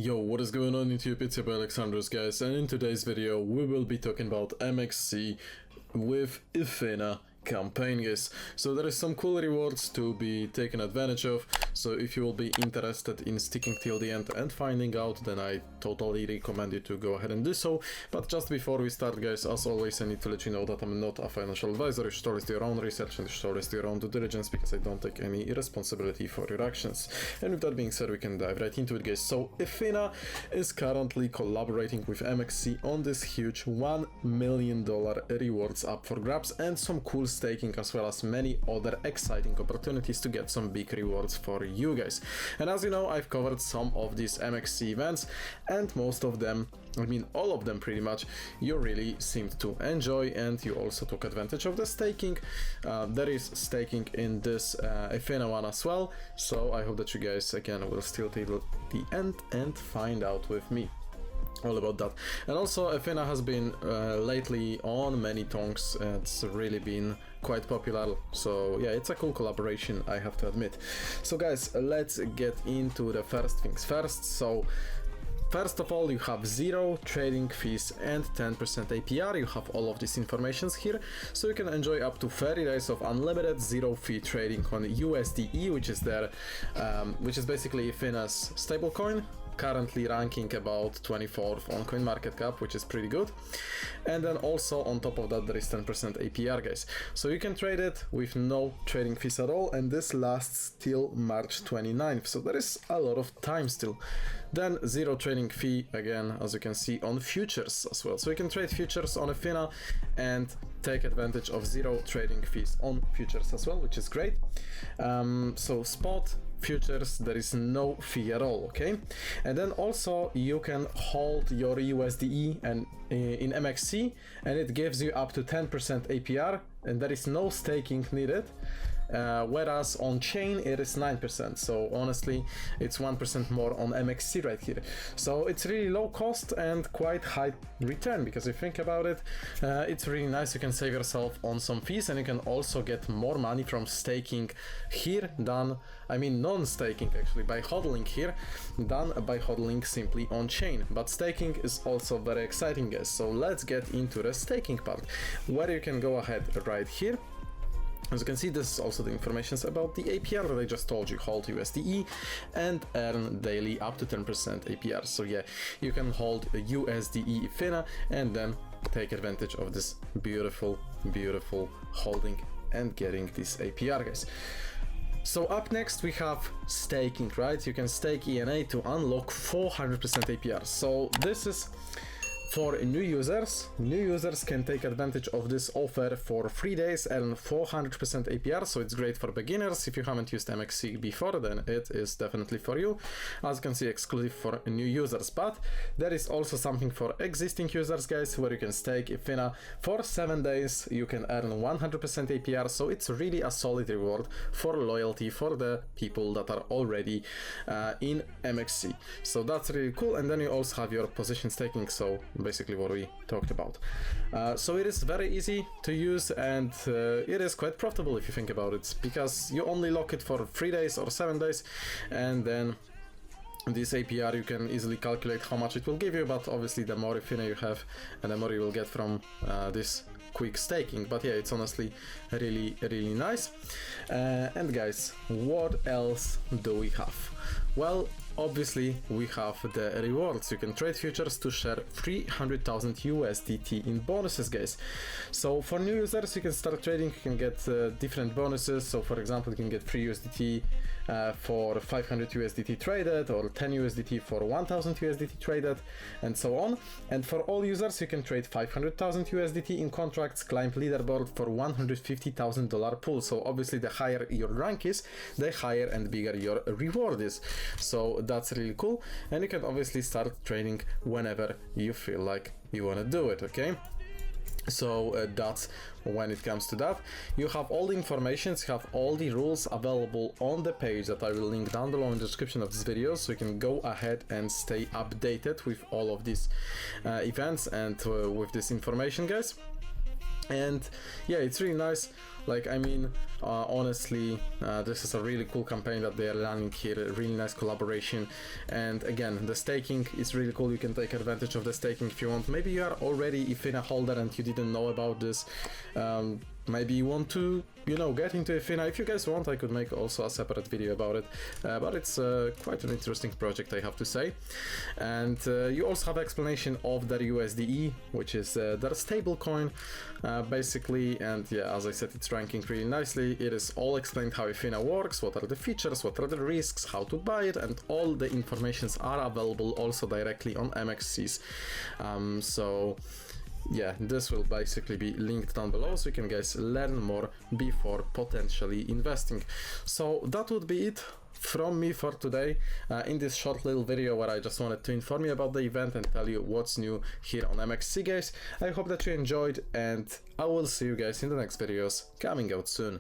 Yo, what is going on YouTube? It's your boy Alexandrus, guys, and in today's video we will be talking about MEXC with Ethena campaign, guys. So there is some cool rewards to be taken advantage of, so if you will be interested in sticking till the end and finding out, then I totally recommend you to go ahead and do so. But just before we start, guys, as always, I need to let you know that I'm not a financial advisor. You should always do your own research and you should always do your own due diligence, because I don't take any responsibility for your actions. And with that being said, we can dive right into it, guys. So Ethena is currently collaborating with MEXC on this huge $1 million rewards up for grabs, and some cool staking, as well as many other exciting opportunities to get some big rewards for you guys. And as you know, I've covered some of these MEXC events, and most of them, I mean all of them pretty much, you really seemed to enjoy, and you also took advantage of the staking. There is staking in this Ethena one as well, so I hope that you guys again will still till the end and find out with me all about that. And also Ethena has been lately on many tongues. It's really been quite popular, so yeah, it's a cool collaboration, I have to admit. So guys, let's get into the first things first. So first of all, you have 0 trading fees and 10% APR. You have all of these informations here, so you can enjoy up to 30 days of unlimited 0 fee trading on USDE, which is their which is basically Ethena's stablecoin, currently ranking about 24th on CoinMarketCap, which is pretty good. And then also on top of that, there is 10% APR, guys. So you can trade it with no trading fees at all, and this lasts till March 29th, so there is a lot of time still. Then 0 trading fee, again, as you can see, on futures as well. So you can trade futures on Ethena and take advantage of 0 trading fees on futures as well, which is great. So spot futures, there is no fee at all, okay? And then also you can hold your USDE and in MEXC, and it gives you up to 10% APR, and there is no staking needed. Whereas on chain it is 9%, so honestly it's 1% more on MEXC right here. So it's really low cost and quite high return, because if you think about it, it's really nice. You can save yourself on some fees, and you can also get more money from staking here than, I mean non-staking actually, by hodling here than by hodling simply on chain. But staking is also very exciting, guys, so let's get into the staking part, where you can go ahead right here. As you can see, this is also the information about the APR that I just told you. Hold USDE and earn daily up to 10% APR. So yeah, you can hold USDE Ethena and then take advantage of this beautiful holding and getting this APR, guys. So up next we have staking, right? You can stake ENA to unlock 400% APR. So this is for new users. New users can take advantage of this offer for 3 days and 400% APR, so it's great for beginners. If you haven't used MEXC before, then it is definitely for you. As you can see, exclusive for new users, but there is also something for existing users, guys, where you can stake Ethena for 7 days. You can earn 100% APR, so it's really a solid reward for loyalty for the people that are already in MEXC. So that's really cool. And then you also have your position staking, so basically what we talked about. So it is very easy to use, and it is quite profitable if you think about it, because you only lock it for 3 days or 7 days, and then this APR you can easily calculate how much it will give you. But obviously the more Ethena you have, and the more you will get from this quick staking. But yeah, it's honestly really nice. And guys, what else do we have? Well, obviously we have the rewards. You can trade futures to share 300,000 USDT in bonuses, guys. So for new users, you can start trading, you can get different bonuses. So for example, you can get free USDT for 500 USDT traded, or 10 USDT for 1000 USDT traded, and so on. And for all users, you can trade 500,000 USDT in contracts, climb leaderboard for $150,000 pool. So obviously the higher your rank is, the higher and bigger your reward is. So that's really cool, and you can obviously start trading whenever you feel like you want to do it, okay? So that's when it comes to that. You have all the information, you have all the rules available on the page that I will link down below in the description of this video, so you can go ahead and stay updated with all of these events and with this information, guys. And yeah, it's really nice. Like, I mean, honestly, this is a really cool campaign that they are running here, a really nice collaboration. And again, the staking is really cool. You can take advantage of the staking if you want. Maybe you are already Ethena holder and you didn't know about this. Maybe you want to, you know, get into Ethena. If you guys want, I could make also a separate video about it, but it's quite an interesting project, I have to say. And you also have explanation of their USDE, which is their stable coin, basically. And yeah, as I said, it's ranking really nicely. It is all explained how Ethena works, what are the features, what are the risks, how to buy it, and all the informations are available also directly on MEXCs. So yeah, this will basically be linked down below, so you can guys learn more before potentially investing. So that would be it from me for today, in this short little video where I just wanted to inform you about the event and tell you what's new here on MEXC, guys. I hope that you enjoyed, and I will see you guys in the next videos coming out soon.